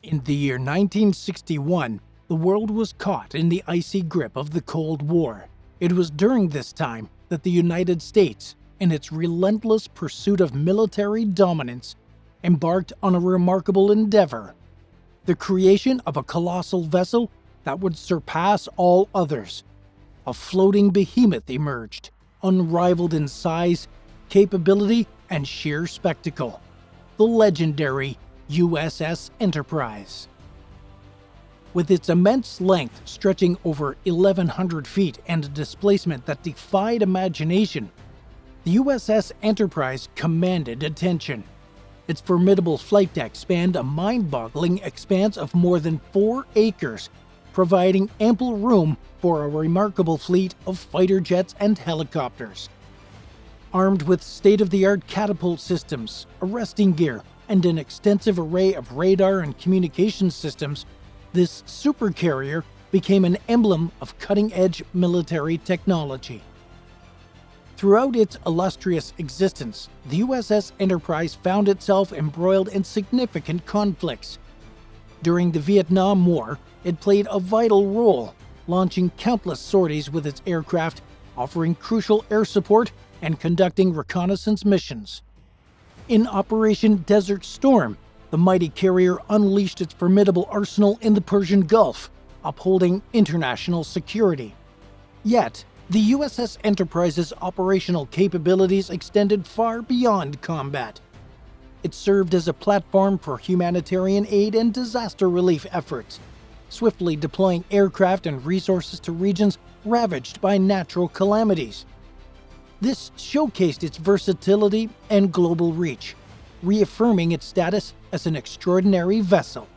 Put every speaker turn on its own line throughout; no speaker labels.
In the year 1961, the world was caught in the icy grip of the Cold War. It was during this time that the United States, in its relentless pursuit of military dominance, embarked on a remarkable endeavor: the creation of a colossal vessel that would surpass all others. A floating behemoth emerged, unrivaled in size, capability, and sheer spectacle: the legendary USS Enterprise. With its immense length stretching over 1,100 feet and a displacement that defied imagination, the USS Enterprise commanded attention. Its formidable flight deck spanned a mind-boggling expanse of more than 4 acres, providing ample room for a remarkable fleet of fighter jets and helicopters. Armed with state-of-the-art catapult systems, arresting gear, and an extensive array of radar and communication systems, this supercarrier became an emblem of cutting-edge military technology. Throughout its illustrious existence, the USS Enterprise found itself embroiled in significant conflicts. During the Vietnam War, it played a vital role, launching countless sorties with its aircraft, offering crucial air support, and conducting reconnaissance missions. In Operation Desert Storm, the mighty carrier unleashed its formidable arsenal in the Persian Gulf, upholding international security. Yet, the USS Enterprise's operational capabilities extended far beyond combat. It served as a platform for humanitarian aid and disaster relief efforts, swiftly deploying aircraft and resources to regions ravaged by natural calamities. This showcased its versatility and global reach, reaffirming its status as an extraordinary vessel.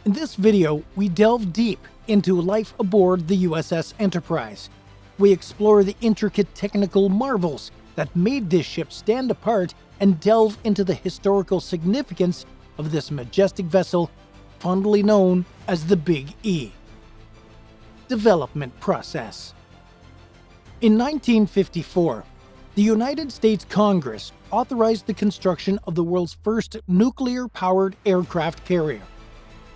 In this video, we delve deep into life aboard the USS Enterprise. We explore the intricate technical marvels that made this ship stand apart and delve into the historical significance of this majestic vessel, fondly known as the Big E. Development process. In 1954, the United States Congress authorized the construction of the world's first nuclear-powered aircraft carrier.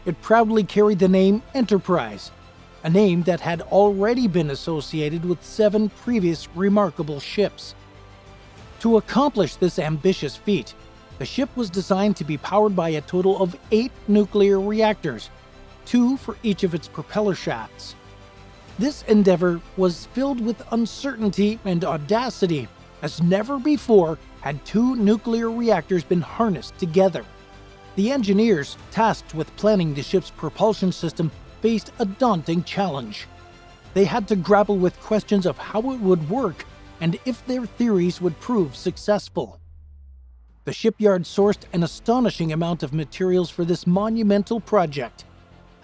It proudly carried the name Enterprise, a name that had already been associated with 7 previous remarkable ships. To accomplish this ambitious feat, the ship was designed to be powered by a total of 8 nuclear reactors, 2 for each of its propeller shafts. This endeavor was filled with uncertainty and audacity, as never before had 2 nuclear reactors been harnessed together. The engineers tasked with planning the ship's propulsion system faced a daunting challenge. They had to grapple with questions of how it would work and if their theories would prove successful. The shipyard sourced an astonishing amount of materials for this monumental project: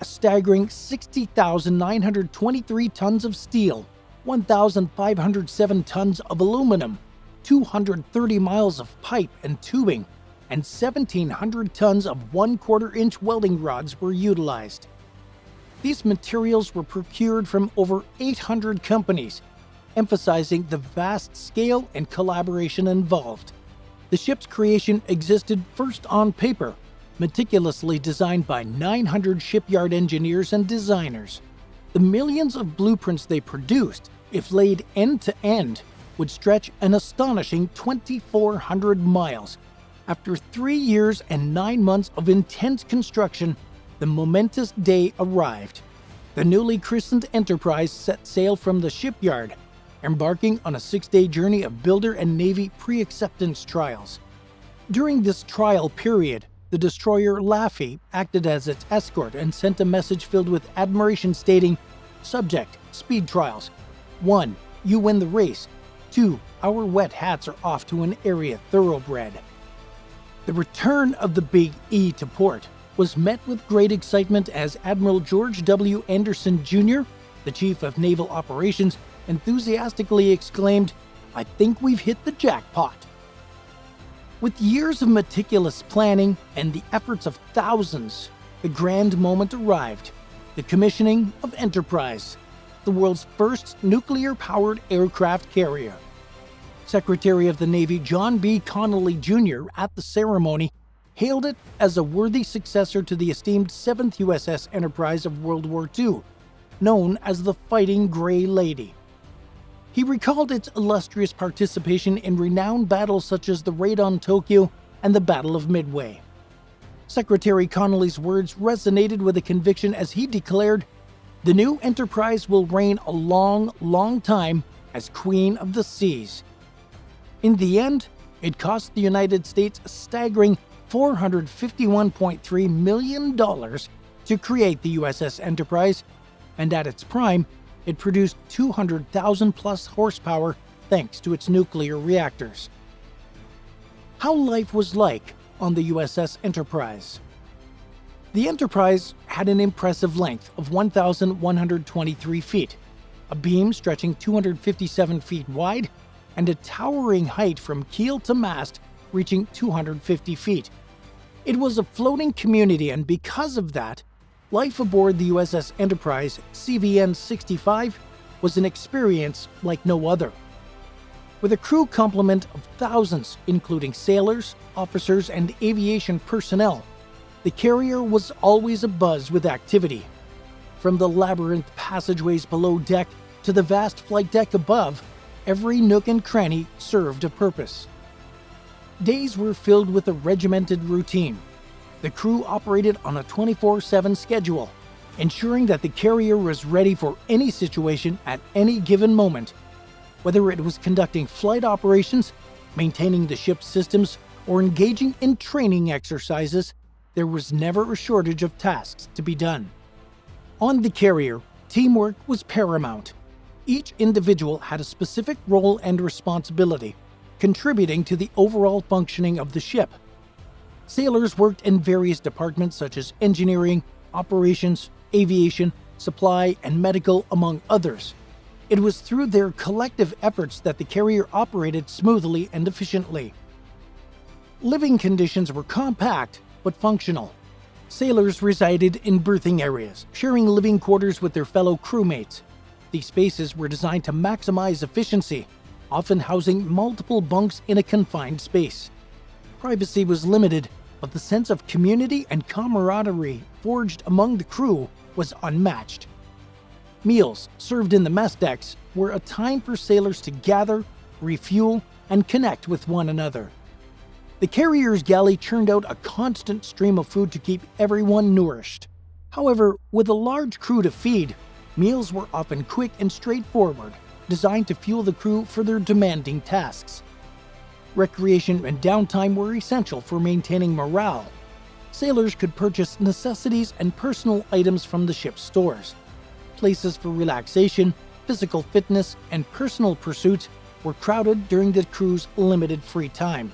a staggering 60,923 tons of steel, 1,507 tons of aluminum, 230 miles of pipe and tubing, and 1,700 tons of 1/4-inch welding rods were utilized. These materials were procured from over 800 companies, emphasizing the vast scale and collaboration involved. The ship's creation existed first on paper, meticulously designed by 900 shipyard engineers and designers. The millions of blueprints they produced, if laid end to end, would stretch an astonishing 2,400 miles. After 3 years and 9 months of intense construction, the momentous day arrived. The newly christened Enterprise set sail from the shipyard, embarking on a 6-day journey of builder and Navy pre-acceptance trials. During this trial period, the destroyer Laffey acted as its escort and sent a message filled with admiration stating, "Subject, speed trials. 1. You win the race. 2. Our wet hats are off to an area thoroughbred." The return of the Big E to port was met with great excitement as Admiral George W. Anderson Jr., the Chief of Naval Operations, enthusiastically exclaimed, "I think we've hit the jackpot." With years of meticulous planning and the efforts of thousands, the grand moment arrived: the commissioning of Enterprise, the world's first nuclear-powered aircraft carrier. Secretary of the Navy John B. Connally Jr. at the ceremony hailed it as a worthy successor to the esteemed 7th USS Enterprise of World War II, known as the Fighting Grey Lady. He recalled its illustrious participation in renowned battles such as the Raid on Tokyo and the Battle of Midway. Secretary Connolly's words resonated with a conviction as he declared, "The new Enterprise will reign a long, long time as Queen of the Seas." In the end, it cost the United States a staggering $451.3 million to create the USS Enterprise, and at its prime, it produced 200,000-plus horsepower thanks to its nuclear reactors. How life was like on the USS Enterprise. The Enterprise had an impressive length of 1,123 feet, a beam stretching 257 feet wide, and a towering height from keel to mast reaching 250 feet. It was a floating community, and because of that, life aboard the USS Enterprise CVN-65 was an experience like no other. With a crew complement of thousands, including sailors, officers, and aviation personnel, the carrier was always abuzz with activity. From the labyrinth passageways below deck to the vast flight deck above, every nook and cranny served a purpose. Days were filled with a regimented routine. The crew operated on a 24/7 schedule, ensuring that the carrier was ready for any situation at any given moment. Whether it was conducting flight operations, maintaining the ship's systems, or engaging in training exercises, there was never a shortage of tasks to be done. On the carrier, teamwork was paramount. Each individual had a specific role and responsibility, contributing to the overall functioning of the ship. Sailors worked in various departments such as engineering, operations, aviation, supply, and medical, among others. It was through their collective efforts that the carrier operated smoothly and efficiently. Living conditions were compact but functional. Sailors resided in berthing areas, sharing living quarters with their fellow crewmates. These spaces were designed to maximize efficiency, often housing multiple bunks in a confined space. Privacy was limited, but the sense of community and camaraderie forged among the crew was unmatched. Meals, served in the mess decks, were a time for sailors to gather, refuel, and connect with one another. The carrier's galley churned out a constant stream of food to keep everyone nourished. However, with a large crew to feed, meals were often quick and straightforward, designed to fuel the crew for their demanding tasks. Recreation and downtime were essential for maintaining morale. Sailors could purchase necessities and personal items from the ship's stores. Places for relaxation, physical fitness, and personal pursuits were crowded during the crew's limited free time.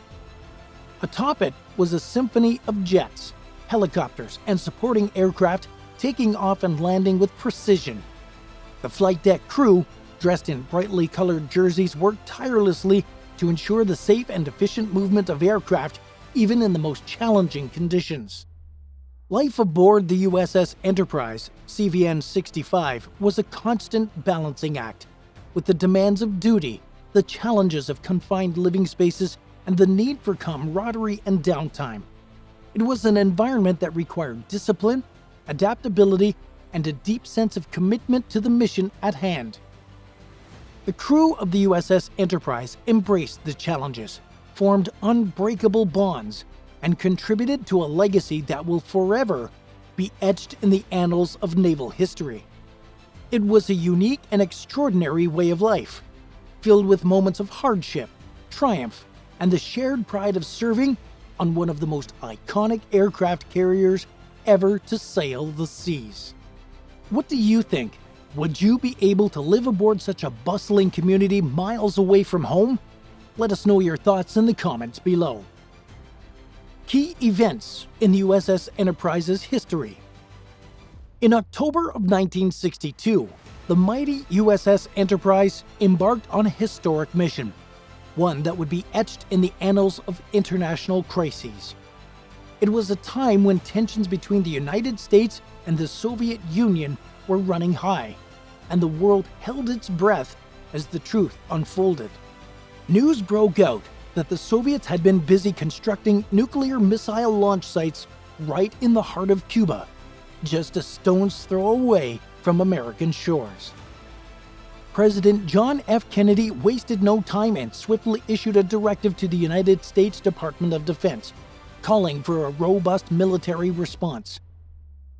Atop it was a symphony of jets, helicopters, and supporting aircraft taking off and landing with precision. The flight deck crew, dressed in brightly colored jerseys, worked tirelessly to ensure the safe and efficient movement of aircraft, even in the most challenging conditions. Life aboard the USS Enterprise, CVN-65, was a constant balancing act, with the demands of duty, the challenges of confined living spaces, and the need for camaraderie and downtime. It was an environment that required discipline, adaptability, and a deep sense of commitment to the mission at hand. The crew of the USS Enterprise embraced the challenges, formed unbreakable bonds, and contributed to a legacy that will forever be etched in the annals of naval history. It was a unique and extraordinary way of life, filled with moments of hardship, triumph, and the shared pride of serving on one of the most iconic aircraft carriers ever to sail the seas. What do you think? Would you be able to live aboard such a bustling community miles away from home? Let us know your thoughts in the comments below. Key events in the USS Enterprise's history. In October of 1962, the mighty USS Enterprise embarked on a historic mission, one that would be etched in the annals of international crises. It was a time when tensions between the United States and the Soviet Union were running high, and the world held its breath as the truth unfolded. News broke out that the Soviets had been busy constructing nuclear missile launch sites right in the heart of Cuba, just a stone's throw away from American shores. President John F. Kennedy wasted no time and swiftly issued a directive to the United States Department of Defense, calling for a robust military response.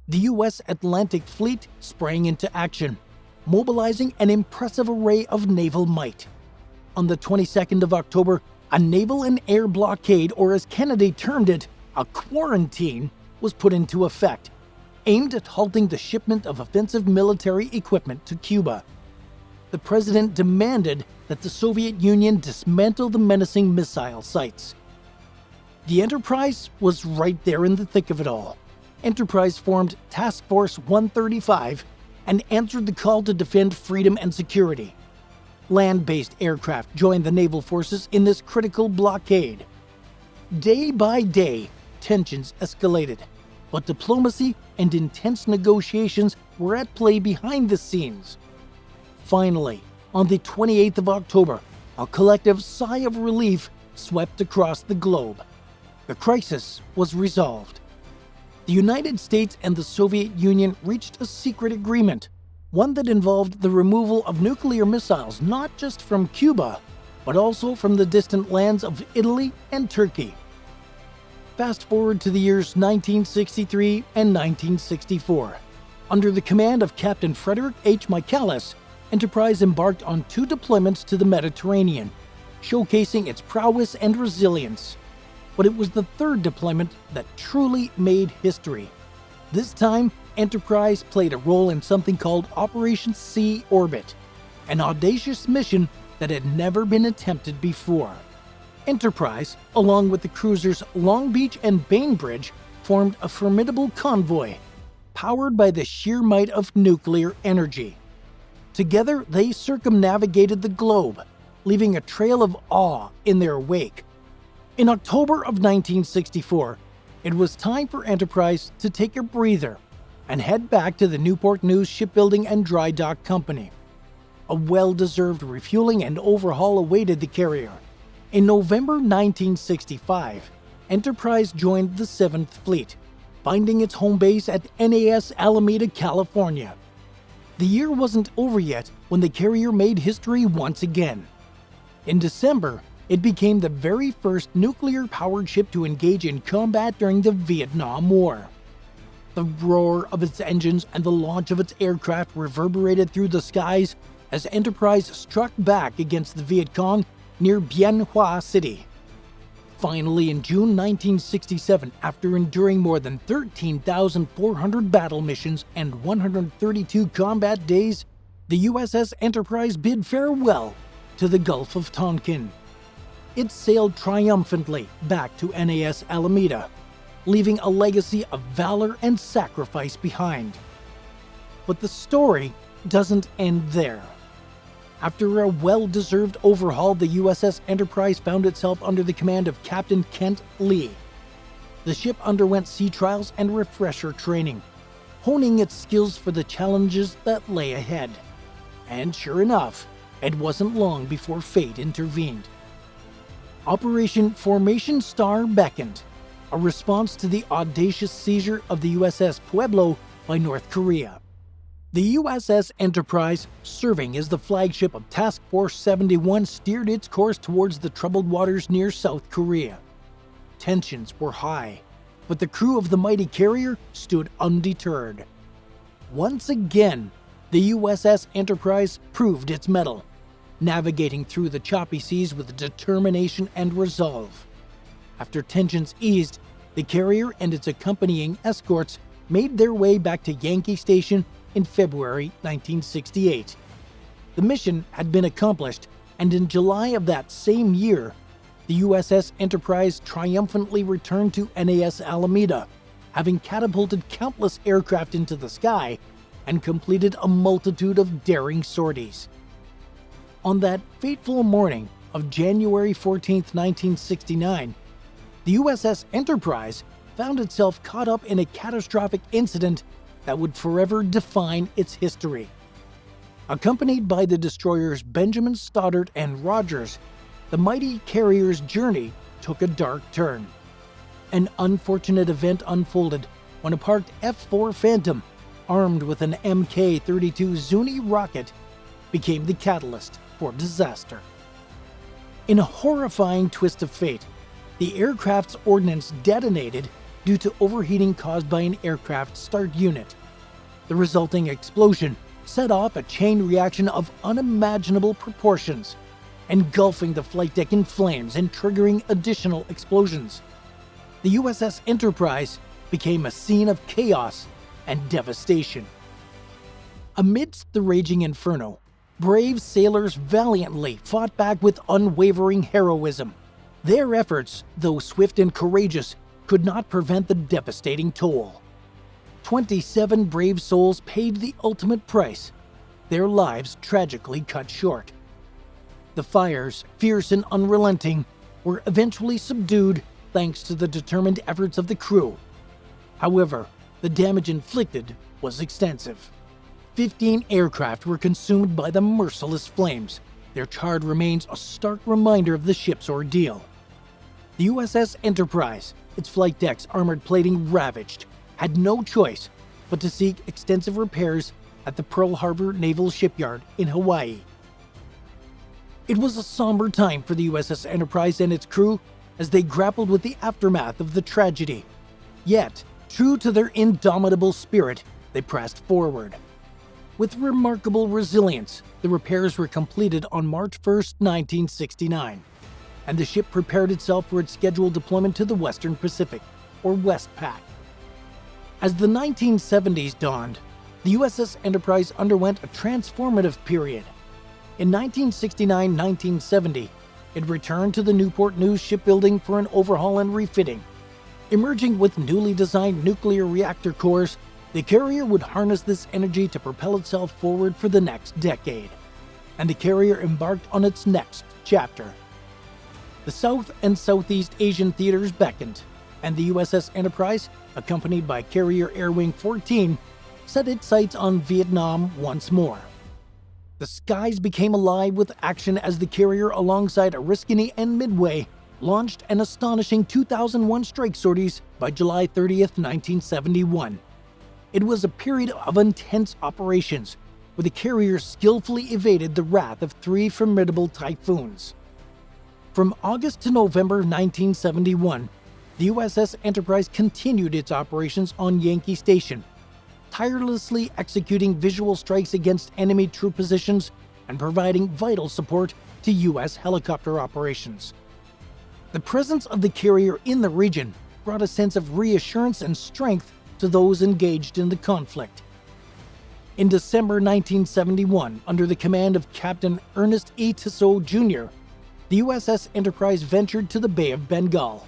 The U.S. Atlantic Fleet sprang into action, mobilizing an impressive array of naval might. On the 22nd of October, a naval and air blockade, or as Kennedy termed it, a quarantine, was put into effect, aimed at halting the shipment of offensive military equipment to Cuba. The president demanded that the Soviet Union dismantle the menacing missile sites. The Enterprise was right there in the thick of it all. Enterprise formed Task Force 135 and answered the call to defend freedom and security. Land-based aircraft joined the naval forces in this critical blockade. Day by day, tensions escalated, but diplomacy and intense negotiations were at play behind the scenes. Finally, on the 28th of October, a collective sigh of relief swept across the globe. The crisis was resolved. The United States and the Soviet Union reached a secret agreement, one that involved the removal of nuclear missiles not just from Cuba, but also from the distant lands of Italy and Turkey. Fast forward to the years 1963 and 1964. Under the command of Captain Frederick H. Michaelis, Enterprise embarked on 2 deployments to the Mediterranean, showcasing its prowess and resilience. But it was the 3rd deployment that truly made history. This time, Enterprise played a role in something called Operation Sea Orbit, an audacious mission that had never been attempted before. Enterprise, along with the cruisers Long Beach and Bainbridge, formed a formidable convoy, powered by the sheer might of nuclear energy. Together, they circumnavigated the globe, leaving a trail of awe in their wake. In October of 1964, it was time for Enterprise to take a breather and head back to the Newport News Shipbuilding and Dry Dock Company. A well-deserved refueling and overhaul awaited the carrier. In November 1965, Enterprise joined the 7th Fleet, finding its home base at NAS Alameda, California. The year wasn't over yet when the carrier made history once again. In December, it became the very first nuclear-powered ship to engage in combat during the Vietnam War. The roar of its engines and the launch of its aircraft reverberated through the skies as Enterprise struck back against the Viet Cong near Bien Hoa City. Finally, in June 1967, after enduring more than 13,400 battle missions and 132 combat days, the USS Enterprise bid farewell to the Gulf of Tonkin. It sailed triumphantly back to NAS Alameda, leaving a legacy of valor and sacrifice behind. But the story doesn't end there. After a well-deserved overhaul, the USS Enterprise found itself under the command of Captain Kent Lee. The ship underwent sea trials and refresher training, honing its skills for the challenges that lay ahead. And sure enough, it wasn't long before fate intervened. Operation Formation Star beckoned, a response to the audacious seizure of the USS Pueblo by North Korea. The USS Enterprise, serving as the flagship of Task Force 71, steered its course towards the troubled waters near South Korea. Tensions were high, but the crew of the mighty carrier stood undeterred. Once again, the USS Enterprise proved its mettle, navigating through the choppy seas with determination and resolve. After tensions eased, the carrier and its accompanying escorts made their way back to Yankee Station in February 1968. The mission had been accomplished, and in July of that same year, the USS Enterprise triumphantly returned to NAS Alameda, having catapulted countless aircraft into the sky and completed a multitude of daring sorties. On that fateful morning of January 14, 1969, the USS Enterprise found itself caught up in a catastrophic incident that would forever define its history. Accompanied by the destroyers Benjamin, Stoddard, and Rogers, the mighty carrier's journey took a dark turn. An unfortunate event unfolded when a parked F-4 Phantom, armed with an Mk-32 Zuni rocket, became the catalyst for disaster. In a horrifying twist of fate, the aircraft's ordnance detonated due to overheating caused by an aircraft start unit. The resulting explosion set off a chain reaction of unimaginable proportions, engulfing the flight deck in flames and triggering additional explosions. The USS Enterprise became a scene of chaos and devastation. Amidst the raging inferno, brave sailors valiantly fought back with unwavering heroism. Their efforts, though swift and courageous, could not prevent the devastating toll. 27 brave souls paid the ultimate price, their lives tragically cut short. The fires, fierce and unrelenting, were eventually subdued thanks to the determined efforts of the crew. However, the damage inflicted was extensive. 15 aircraft were consumed by the merciless flames. Their charred remains a stark reminder of the ship's ordeal. The USS Enterprise, its flight deck's armored plating ravaged, had no choice but to seek extensive repairs at the Pearl Harbor Naval Shipyard in Hawaii. It was a somber time for the USS Enterprise and its crew as they grappled with the aftermath of the tragedy. Yet, true to their indomitable spirit, they pressed forward. With remarkable resilience, the repairs were completed on March 1, 1969, and the ship prepared itself for its scheduled deployment to the Western Pacific, or Westpac. As the 1970s dawned, the USS Enterprise underwent a transformative period. In 1969-1970, it returned to the Newport News shipbuilding for an overhaul and refitting. Emerging with newly designed nuclear reactor cores, the carrier would harness this energy to propel itself forward for the next decade. And the carrier embarked on its next chapter. The South and Southeast Asian theaters beckoned, and the USS Enterprise, accompanied by Carrier Air Wing 14, set its sights on Vietnam once more. The skies became alive with action as the carrier, alongside Oriskany and Midway, launched an astonishing 2001 strike sorties by July 30th, 1971. It was a period of intense operations, where the carrier skillfully evaded the wrath of 3 formidable typhoons. From August to November 1971, the USS Enterprise continued its operations on Yankee Station, tirelessly executing visual strikes against enemy troop positions and providing vital support to U.S. helicopter operations. The presence of the carrier in the region brought a sense of reassurance and strength to those engaged in the conflict. In December 1971, under the command of Captain Ernest E. Tissot Jr., the USS Enterprise ventured to the Bay of Bengal,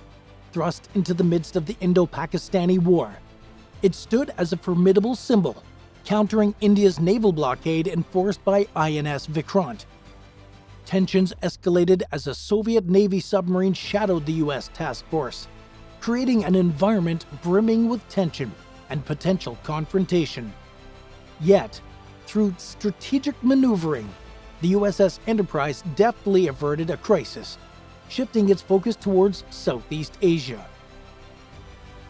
thrust into the midst of the Indo-Pakistani War. It stood as a formidable symbol, countering India's naval blockade enforced by INS Vikrant. Tensions escalated as a Soviet Navy submarine shadowed the U.S. task force, creating an environment brimming with tension and potential confrontation. Yet, through strategic maneuvering, the USS Enterprise deftly averted a crisis, shifting its focus towards Southeast Asia.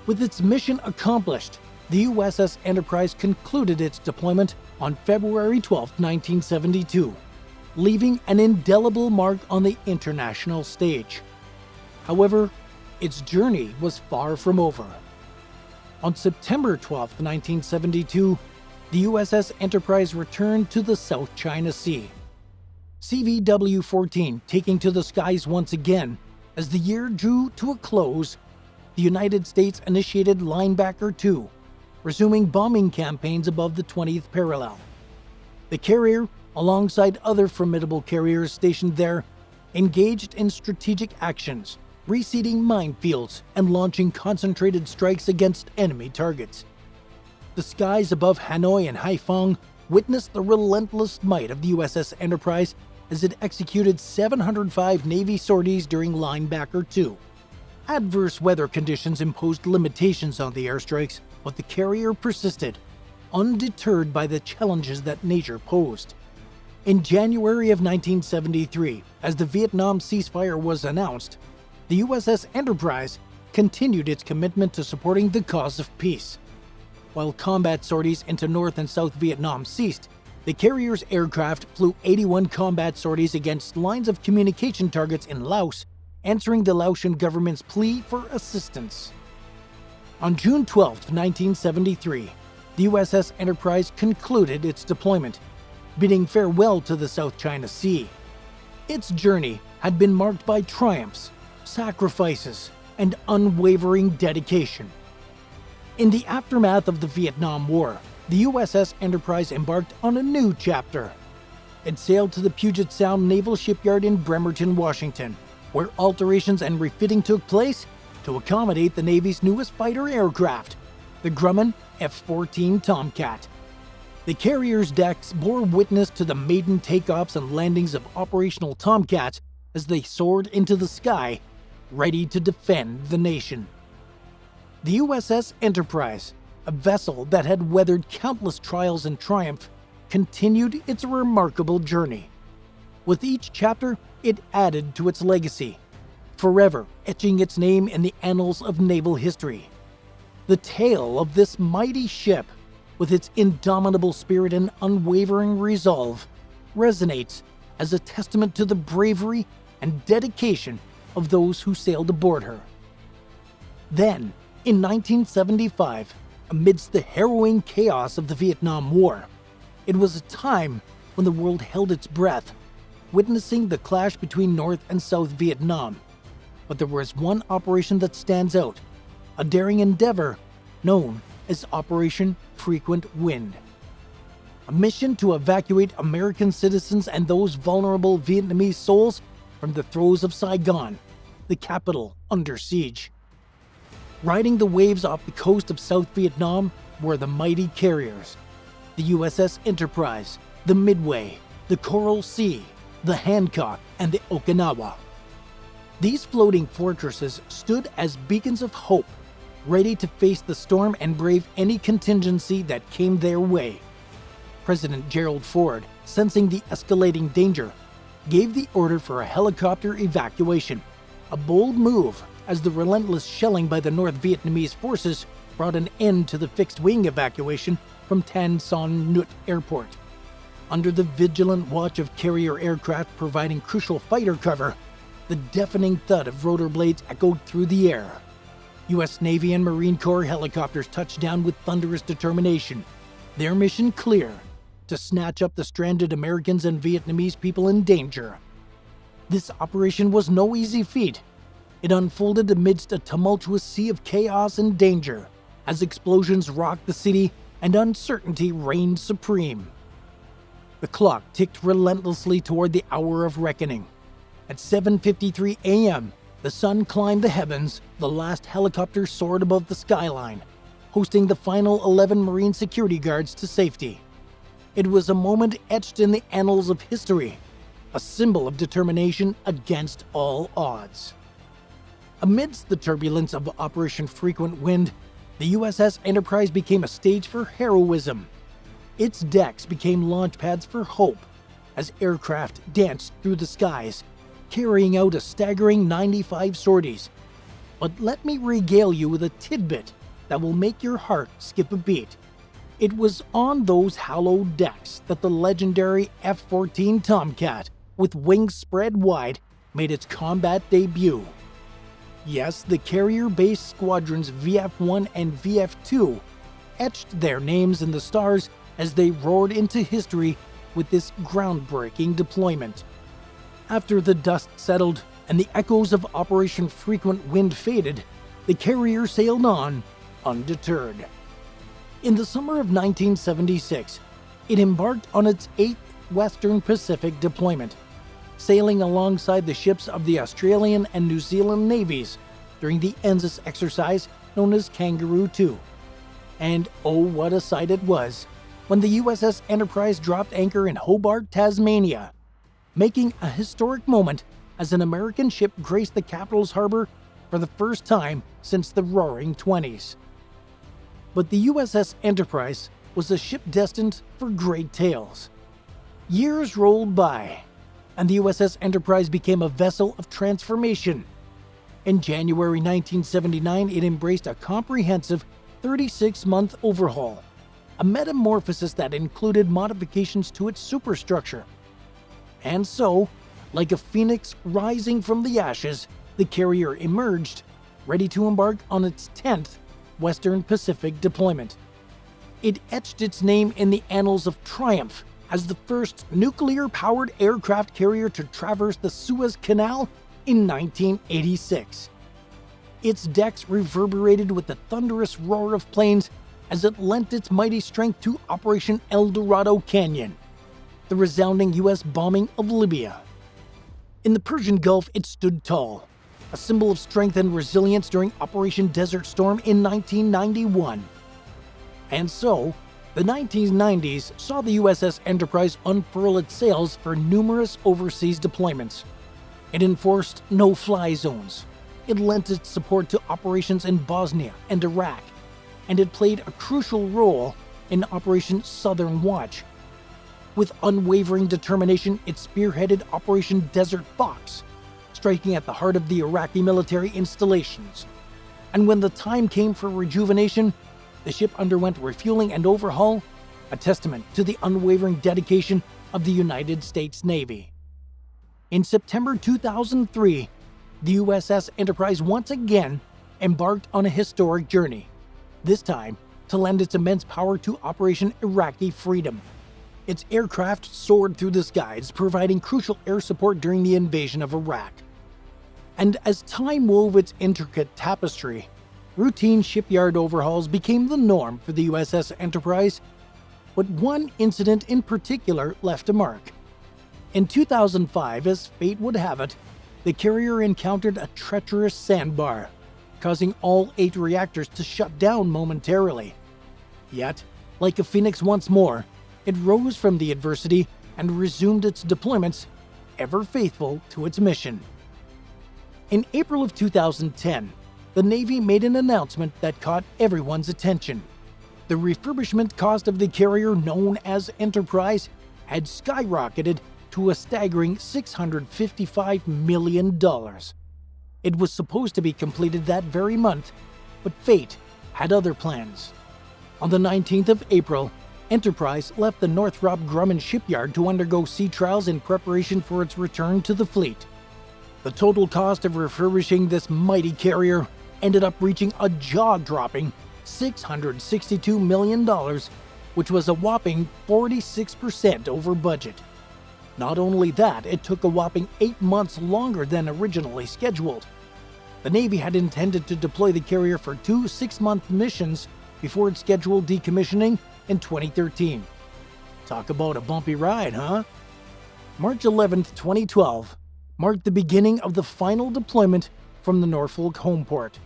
With its mission accomplished, the USS Enterprise concluded its deployment on February 12, 1972, leaving an indelible mark on the international stage. However, its journey was far from over. On September 12, 1972, the USS Enterprise returned to the South China Sea. CVW-14 taking to the skies once again. As the year drew to a close, the United States initiated Linebacker 2, resuming bombing campaigns above the 20th parallel. The carrier, alongside other formidable carriers stationed there, engaged in strategic actions, reseeding minefields and launching concentrated strikes against enemy targets. The skies above Hanoi and Haiphong witnessed the relentless might of the USS Enterprise as it executed 705 Navy sorties during Linebacker 2. Adverse weather conditions imposed limitations on the airstrikes, but the carrier persisted, undeterred by the challenges that nature posed. In January of 1973, as the Vietnam ceasefire was announced, the USS Enterprise continued its commitment to supporting the cause of peace. While combat sorties into North and South Vietnam ceased, the carrier's aircraft flew 81 combat sorties against lines of communication targets in Laos, answering the Laotian government's plea for assistance. On June 12, 1973, the USS Enterprise concluded its deployment, bidding farewell to the South China Sea. Its journey had been marked by triumphs, sacrifices, and unwavering dedication. In the aftermath of the Vietnam War, the USS Enterprise embarked on a new chapter. It sailed to the Puget Sound Naval Shipyard in Bremerton, Washington, where alterations and refitting took place to accommodate the Navy's newest fighter aircraft, the Grumman F-14 Tomcat. The carrier's decks bore witness to the maiden takeoffs and landings of operational Tomcats as they soared into the sky, ready to defend the nation. The USS Enterprise, a vessel that had weathered countless trials and triumph, continued its remarkable journey. With each chapter, it added to its legacy, forever etching its name in the annals of naval history. The tale of this mighty ship, with its indomitable spirit and unwavering resolve, resonates as a testament to the bravery and dedication of those who sailed aboard her. Then, in 1975, amidst the harrowing chaos of the Vietnam War, it was a time when the world held its breath, witnessing the clash between North and South Vietnam. But there was one operation that stands out, a daring endeavor known as Operation Frequent Wind. A mission to evacuate American citizens and those vulnerable Vietnamese souls from the throes of Saigon, the capital under siege. Riding the waves off the coast of South Vietnam were the mighty carriers, the USS Enterprise, the Midway, the Coral Sea, the Hancock, and the Okinawa. These floating fortresses stood as beacons of hope, ready to face the storm and brave any contingency that came their way. President Gerald Ford, sensing the escalating danger, gave the order for a helicopter evacuation, a bold move as the relentless shelling by the North Vietnamese forces brought an end to the fixed-wing evacuation from Tan Son Nhut Airport. Under the vigilant watch of carrier aircraft providing crucial fighter cover, the deafening thud of rotor blades echoed through the air. U.S. Navy and Marine Corps helicopters touched down with thunderous determination, their mission clear: to snatch up the stranded Americans and Vietnamese people in danger. This operation was no easy feat. It unfolded amidst a tumultuous sea of chaos and danger, as explosions rocked the city and uncertainty reigned supreme. The clock ticked relentlessly toward the hour of reckoning. At 7:53 a.m., the sun climbed the heavens, the last helicopter soared above the skyline, hosting the final 11 Marine security guards to safety. It was a moment etched in the annals of history, a symbol of determination against all odds. Amidst the turbulence of Operation Frequent Wind, the USS Enterprise became a stage for heroism. Its decks became launch pads for hope, as aircraft danced through the skies, carrying out a staggering 95 sorties. But let me regale you with a tidbit that will make your heart skip a beat. It was on those hallowed decks that the legendary F-14 Tomcat, with wings spread wide, made its combat debut. Yes, the carrier-based squadrons VF-1 and VF-2 etched their names in the stars as they roared into history with this groundbreaking deployment. After the dust settled and the echoes of Operation Frequent Wind faded, the carrier sailed on, undeterred. In the summer of 1976, it embarked on its 8th Western Pacific deployment, sailing alongside the ships of the Australian and New Zealand navies during the NSIS exercise known as Kangaroo II. And oh, what a sight it was when the USS Enterprise dropped anchor in Hobart, Tasmania, making a historic moment as an American ship graced the capital's harbor for the first time since the Roaring '20s. But the USS Enterprise was a ship destined for great tales. Years rolled by, and the USS Enterprise became a vessel of transformation. In January 1979, it embraced a comprehensive 36-month overhaul, a metamorphosis that included modifications to its superstructure. And so, like a phoenix rising from the ashes, the carrier emerged, ready to embark on its 10th Western Pacific deployment. It etched its name in the annals of triumph as the first nuclear-powered aircraft carrier to traverse the Suez Canal in 1986. Its decks reverberated with the thunderous roar of planes as it lent its mighty strength to Operation El Dorado Canyon, the resounding U.S. bombing of Libya. In the Persian Gulf, it stood tall, a symbol of strength and resilience during Operation Desert Storm in 1991. And so, the 1990s saw the USS Enterprise unfurl its sails for numerous overseas deployments. It enforced no-fly zones. It lent its support to operations in Bosnia and Iraq, and it played a crucial role in Operation Southern Watch. With unwavering determination, it spearheaded Operation Desert Fox, striking at the heart of the Iraqi military installations. And when the time came for rejuvenation, the ship underwent refueling and overhaul, a testament to the unwavering dedication of the United States Navy. In September 2003, the USS Enterprise once again embarked on a historic journey, this time to lend its immense power to Operation Iraqi Freedom. Its aircraft soared through the skies, providing crucial air support during the invasion of Iraq. And as time wove its intricate tapestry, routine shipyard overhauls became the norm for the USS Enterprise. But one incident in particular left a mark. In 2005, as fate would have it, the carrier encountered a treacherous sandbar, causing all 8 reactors to shut down momentarily. Yet, like a phoenix once more, it rose from the adversity and resumed its deployments, ever faithful to its mission. In April of 2010, the Navy made an announcement that caught everyone's attention. The refurbishment cost of the carrier known as Enterprise had skyrocketed to a staggering $655 million. It was supposed to be completed that very month, but fate had other plans. On the 19th of April, Enterprise left the Northrop Grumman shipyard to undergo sea trials in preparation for its return to the fleet. The total cost of refurbishing this mighty carrier ended up reaching a jaw-dropping $662 million, which was a whopping 46% over budget. Not only that, it took a whopping 8 months longer than originally scheduled. The Navy had intended to deploy the carrier for 2 6-month missions before its scheduled decommissioning in 2013. Talk about a bumpy ride, huh? March 11, 2012 marked the beginning of the final deployment from the Norfolk home port.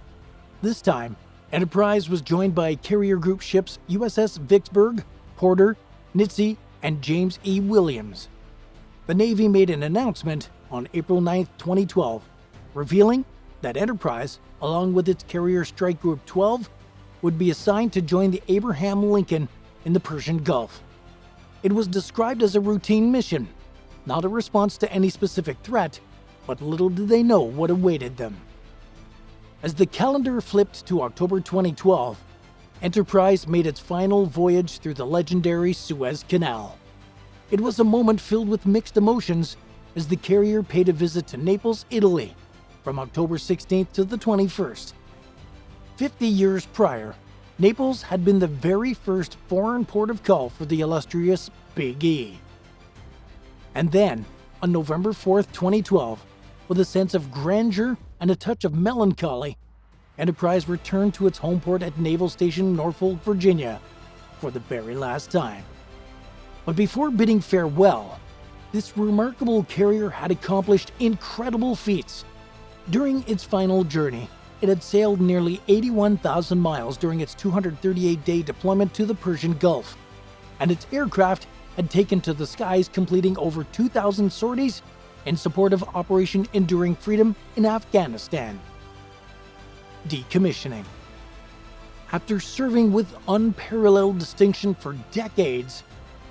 This time, Enterprise was joined by carrier group ships USS Vicksburg, Porter, Nitsey, and James E. Williams. The Navy made an announcement on April 9, 2012, revealing that Enterprise, along with its carrier Strike Group 12, would be assigned to join the Abraham Lincoln in the Persian Gulf. It was described as a routine mission, not a response to any specific threat, but little did they know what awaited them. As the calendar flipped to October 2012, Enterprise made its final voyage through the legendary Suez Canal. It was a moment filled with mixed emotions as the carrier paid a visit to Naples, Italy, from October 16th to the 21st. 50 years prior, Naples had been the very first foreign port of call for the illustrious Big E. And then, on November 4th, 2012, with a sense of grandeur and a touch of melancholy, Enterprise returned to its home port at Naval Station Norfolk, Virginia, for the very last time. But before bidding farewell, this remarkable carrier had accomplished incredible feats. During its final journey, it had sailed nearly 81,000 miles during its 238-day deployment to the Persian Gulf, and its aircraft had taken to the skies, completing over 2,000 sorties in support of Operation Enduring Freedom in Afghanistan. Decommissioning. After serving with unparalleled distinction for decades,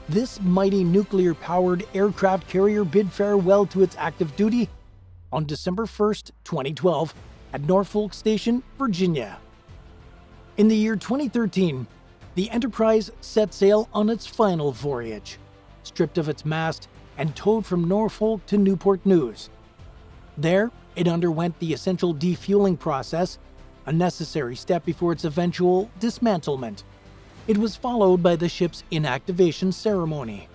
This mighty nuclear-powered aircraft carrier bid farewell to its active duty on December 1st, 2012, at Norfolk Station, Virginia. In the year 2013, the Enterprise set sail on its final voyage, stripped of its mast and towed from Norfolk to Newport News. There, it underwent the essential defueling process, a necessary step before its eventual dismantlement. It was followed by the ship's inactivation ceremony.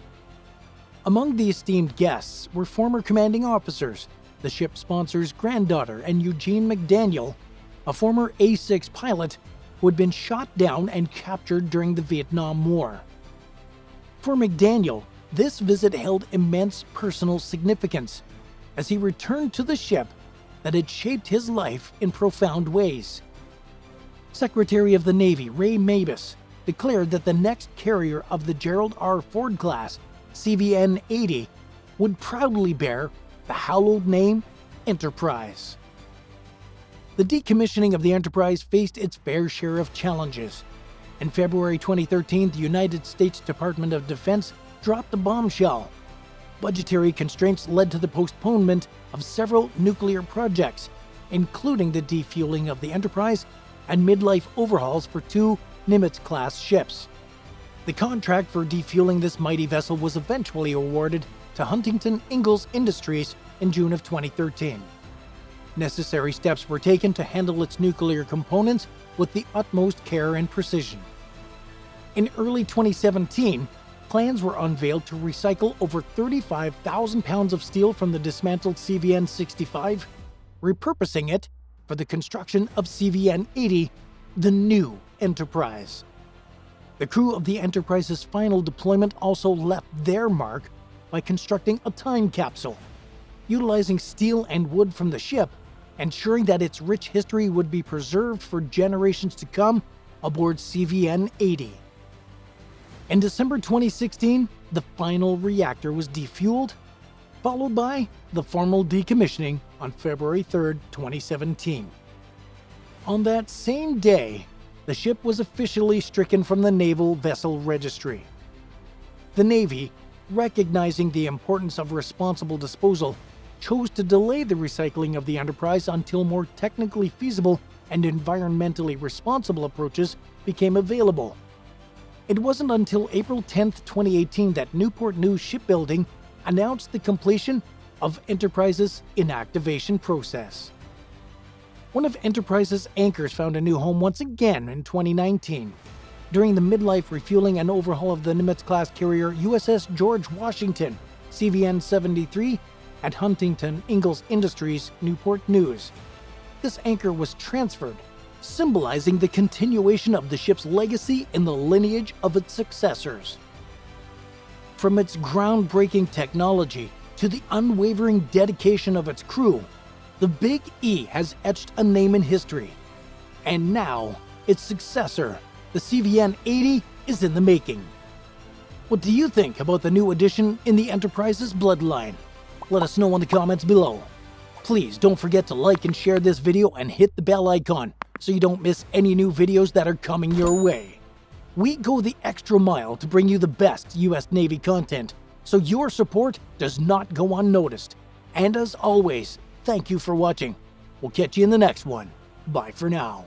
Among the esteemed guests were former commanding officers, the ship sponsor's granddaughter, and Eugene McDaniel, a former A-6 pilot who had been shot down and captured during the Vietnam War. For McDaniel, this visit held immense personal significance, as he returned to the ship that had shaped his life in profound ways. Secretary of the Navy Ray Mabus declared that the next carrier of the Gerald R. Ford class, CVN-80, would proudly bear the hallowed name Enterprise. The decommissioning of the Enterprise faced its fair share of challenges. In February 2013, the United States Department of Defense dropped a bombshell. Budgetary constraints led to the postponement of several nuclear projects, including the defueling of the Enterprise and midlife overhauls for 2 Nimitz-class ships. The contract for defueling this mighty vessel was eventually awarded to Huntington Ingalls Industries in June of 2013. Necessary steps were taken to handle its nuclear components with the utmost care and precision. In early 2017, plans were unveiled to recycle over 35,000 pounds of steel from the dismantled CVN-65, repurposing it for the construction of CVN-80, the new Enterprise. The crew of the Enterprise's final deployment also left their mark by constructing a time capsule, utilizing steel and wood from the ship, ensuring that its rich history would be preserved for generations to come aboard CVN-80. In December 2016, the final reactor was defueled, followed by the formal decommissioning on February 3, 2017. On that same day, the ship was officially stricken from the Naval Vessel Registry. The Navy, recognizing the importance of responsible disposal, chose to delay the recycling of the Enterprise until more technically feasible and environmentally responsible approaches became available. It wasn't until April 10, 2018 that Newport News Shipbuilding announced the completion of Enterprise's inactivation process. One of Enterprise's anchors found a new home once again in 2019. During the midlife refueling and overhaul of the Nimitz-class carrier USS George Washington, CVN-73, at Huntington Ingalls Industries, Newport News. This anchor was transferred, symbolizing the continuation of the ship's legacy in the lineage of its successors. From its groundbreaking technology to the unwavering dedication of its crew, the Big E has etched a name in history. And now, its successor, the CVN-80, is in the making. What do you think about the new addition in the Enterprise's bloodline? Let us know in the comments below. Please don't forget to like and share this video and hit the bell icon so you don't miss any new videos that are coming your way. We go the extra mile to bring you the best US Navy content, so your support does not go unnoticed. And as always, thank you for watching. We'll catch you in the next one. Bye for now.